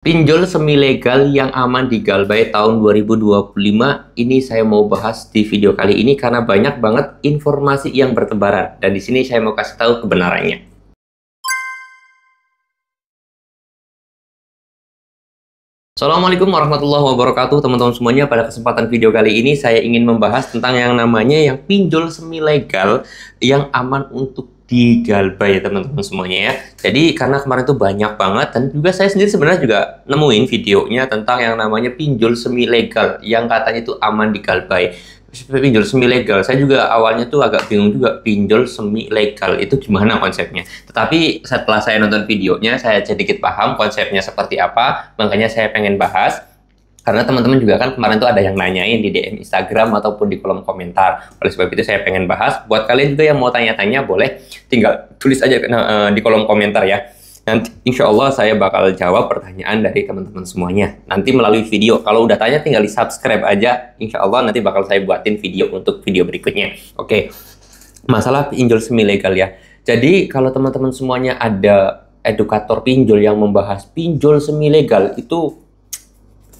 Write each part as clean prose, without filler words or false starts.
Pinjol semi legal yang aman di Galbay tahun 2025 ini saya mau bahas di video kali ini karena banyak banget informasi yang bertebaran dan di sini saya mau kasih tahu kebenarannya. Assalamualaikum warahmatullahi wabarakatuh teman-teman semuanya. Pada kesempatan video kali ini saya ingin membahas tentang yang namanya pinjol semi legal yang aman untuk di Galbay ya teman-teman semuanya ya. Jadi karena kemarin tuh banyak banget dan juga saya sendiri sebenarnya juga nemuin videonya tentang yang namanya pinjol semi legal yang katanya itu aman di Galbay. Pinjol semi legal, saya juga awalnya tuh agak bingung juga pinjol semi legal itu gimana konsepnya. Tetapi setelah saya nonton videonya, saya sedikit paham konsepnya seperti apa, makanya saya pengen bahas. Karena teman-teman juga kan kemarin tuh ada yang nanyain di DM Instagram ataupun di kolom komentar. Oleh sebab itu saya pengen bahas. Buat kalian juga yang mau tanya-tanya, boleh tinggal tulis aja di kolom komentar ya. Nanti insya Allah saya bakal jawab pertanyaan dari teman-teman semuanya. Nanti melalui video. Kalau udah tanya tinggal di subscribe aja. Insya Allah nanti bakal saya buatin video untuk video berikutnya. Oke. Masalah pinjol semi legal ya. Jadi kalau teman-teman semuanya ada edukator pinjol yang membahas pinjol semi legal itu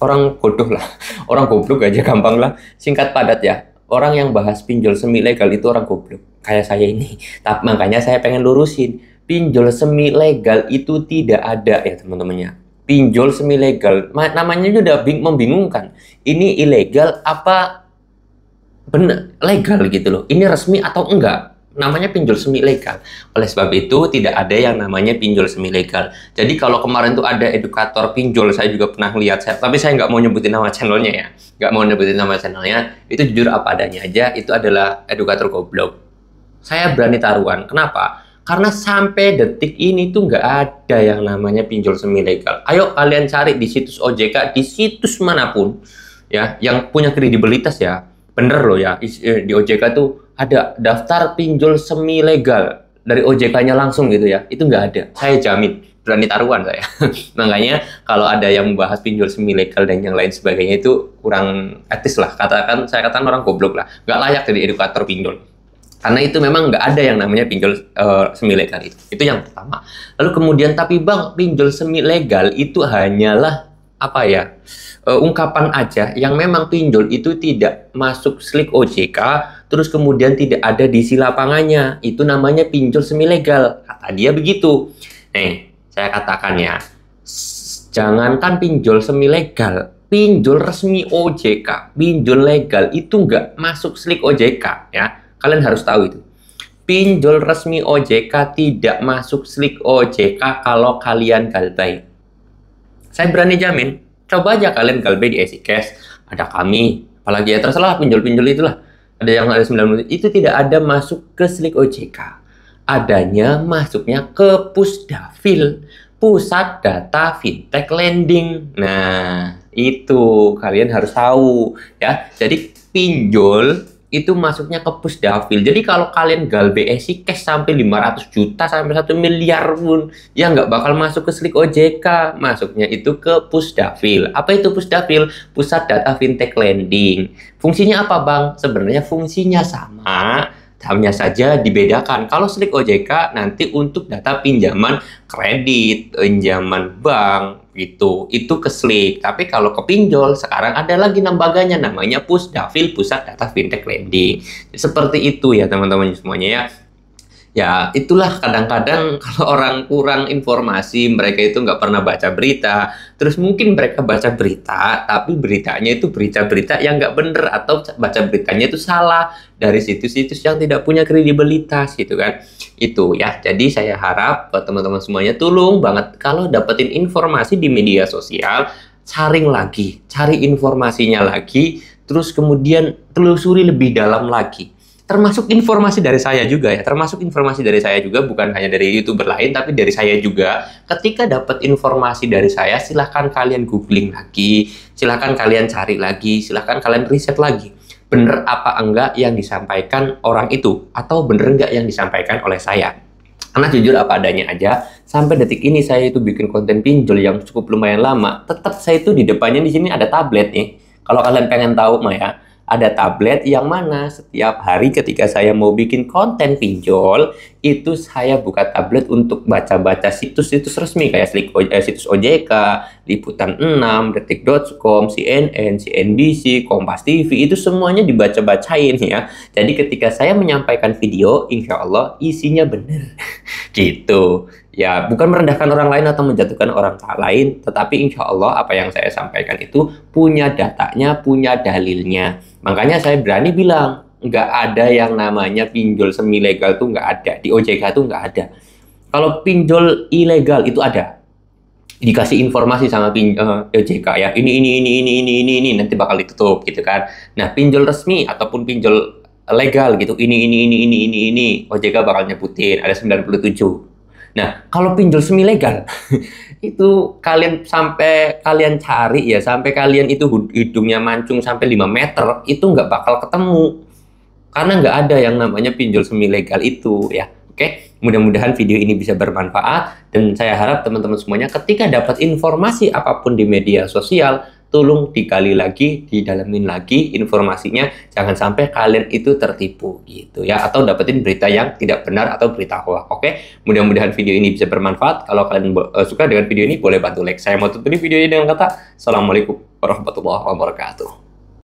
orang bodoh lah. Orang goblok aja gampang lah. Singkat padat ya. Orang yang bahas pinjol semi legal itu orang goblok. Kayak saya ini. Tapi makanya saya pengen lurusin. Pinjol semi legal itu tidak ada ya teman-temannya. Pinjol semi legal namanya udah membingungkan. Ini ilegal apa benar legal gitu loh. Ini resmi atau enggak? Namanya pinjol semi legal. Oleh sebab itu tidak ada yang namanya pinjol semi legal. Jadi kalau kemarin tuh ada edukator pinjol, saya juga pernah lihat, tapi saya nggak mau nyebutin nama channelnya ya. Nggak mau nyebutin nama channelnya. Itu jujur apa adanya aja. Itu adalah edukator goblok. Saya berani taruhan. Kenapa? Karena sampai detik ini tuh nggak ada yang namanya pinjol semi legal. Ayo kalian cari di situs OJK, di situs manapun ya, yang punya kredibilitas ya. Bener loh ya, di OJK tuh ada daftar pinjol semi legal dari OJK-nya langsung gitu ya. Itu nggak ada. Saya jamin, berani taruhan saya. Makanya kalau ada yang membahas pinjol semi legal dan yang lain sebagainya itu kurang etis lah. Saya katakan orang goblok lah. Nggak layak jadi edukator pinjol. Karena itu memang nggak ada yang namanya pinjol semi legal itu. Itu yang pertama. Lalu kemudian tapi bang, pinjol semi legal itu hanyalah apa ya? Ungkapan aja yang memang pinjol itu tidak masuk slik OJK, terus kemudian tidak ada di isi lapangannya. Itu namanya pinjol semi legal. Kata dia begitu. Nih, saya katakan ya. Jangankan pinjol semi legal, pinjol resmi OJK, pinjol legal itu nggak masuk slik OJK ya. Kalian harus tahu itu. Pinjol resmi OJK tidak masuk slik OJK kalau kalian Galbay. Saya berani jamin. Coba aja kalian Galbay di EasyCash. Ada kami. Apalagi ya terserah pinjol-pinjol itulah. Ada yang ada 90. Itu tidak ada masuk ke slik OJK. Adanya masuknya ke Pusdafil. Pusat Data Fintech Lending. Nah, itu kalian harus tahu ya. Jadi pinjol itu masuknya ke Pusdafil. Jadi kalau kalian Galbay EasyCash sampai 500 juta sampai 1 miliar pun ya nggak bakal masuk ke slik OJK. Masuknya itu ke Pusdafil. Apa itu Pusdafil? Pusat Data Fintech Lending. Fungsinya apa bang? Sebenarnya fungsinya sama. Hanya saja dibedakan. Kalau slik OJK nanti untuk data pinjaman kredit, pinjaman bank gitu, itu ke slik. Tapi kalau ke pinjol sekarang ada lagi lembaganya namanya Pusdafil, Pusat Data Fintech Lending. Seperti itu ya teman-teman semuanya ya. Ya itulah kadang-kadang kalau orang kurang informasi, mereka itu nggak pernah baca berita. Terus mungkin mereka baca berita, tapi beritanya itu berita-berita yang nggak bener atau baca beritanya itu salah dari situs-situs yang tidak punya kredibilitas gitu kan. Itu ya. Jadi saya harap buat teman-teman semuanya tolong banget kalau dapetin informasi di media sosial, saring lagi, cari informasinya lagi, terus kemudian telusuri lebih dalam lagi. Termasuk informasi dari saya juga ya, termasuk informasi dari saya juga, bukan hanya dari YouTuber lain, tapi dari saya juga. Ketika dapat informasi dari saya, silahkan kalian googling lagi, silahkan kalian cari lagi, silahkan kalian riset lagi. Bener apa enggak yang disampaikan orang itu, atau bener enggak yang disampaikan oleh saya. Karena jujur apa adanya aja, sampai detik ini saya itu bikin konten pinjol yang cukup lumayan lama, tetap saya itu di depannya di sini ada tablet nih. Kalau kalian pengen tahu mah ya, ada tablet yang mana setiap hari ketika saya mau bikin konten pinjol itu saya buka tablet untuk baca-baca situs-situs resmi kayak situs OJK, Liputan 6, Detik.com, CNN, CNBC, Kompas TV, itu semuanya dibaca-bacain ya. Jadi ketika saya menyampaikan video, insya Allah isinya benar. Gitu. Ya, bukan merendahkan orang lain atau menjatuhkan orang lain, tetapi insya Allah apa yang saya sampaikan itu punya datanya, punya dalilnya. Makanya saya berani bilang, nggak ada yang namanya pinjol semi legal tuh nggak ada. Di OJK tuh nggak ada. Kalau pinjol ilegal itu ada. Dikasih informasi sama OJK ya, ini, nanti bakal ditutup gitu kan. Nah, pinjol resmi ataupun pinjol legal gitu, ini, OJK bakal nyebutin, ada 97. Nah, kalau pinjol semi legal itu kalian sampai kalian cari ya, sampai kalian itu hidungnya mancung sampai 5 meter, itu nggak bakal ketemu. Karena nggak ada yang namanya pinjol semi legal itu ya. Oke, mudah-mudahan video ini bisa bermanfaat dan saya harap teman-teman semuanya ketika dapat informasi apapun di media sosial, tolong digali lagi, didalamin lagi informasinya, jangan sampai kalian itu tertipu gitu ya, atau dapetin berita yang tidak benar atau berita hoax. Oke, mudah-mudahan video ini bisa bermanfaat. Kalau kalian suka dengan video ini, boleh bantu like. Saya mau tutup video ini dengan kata Assalamualaikum warahmatullahi wabarakatuh.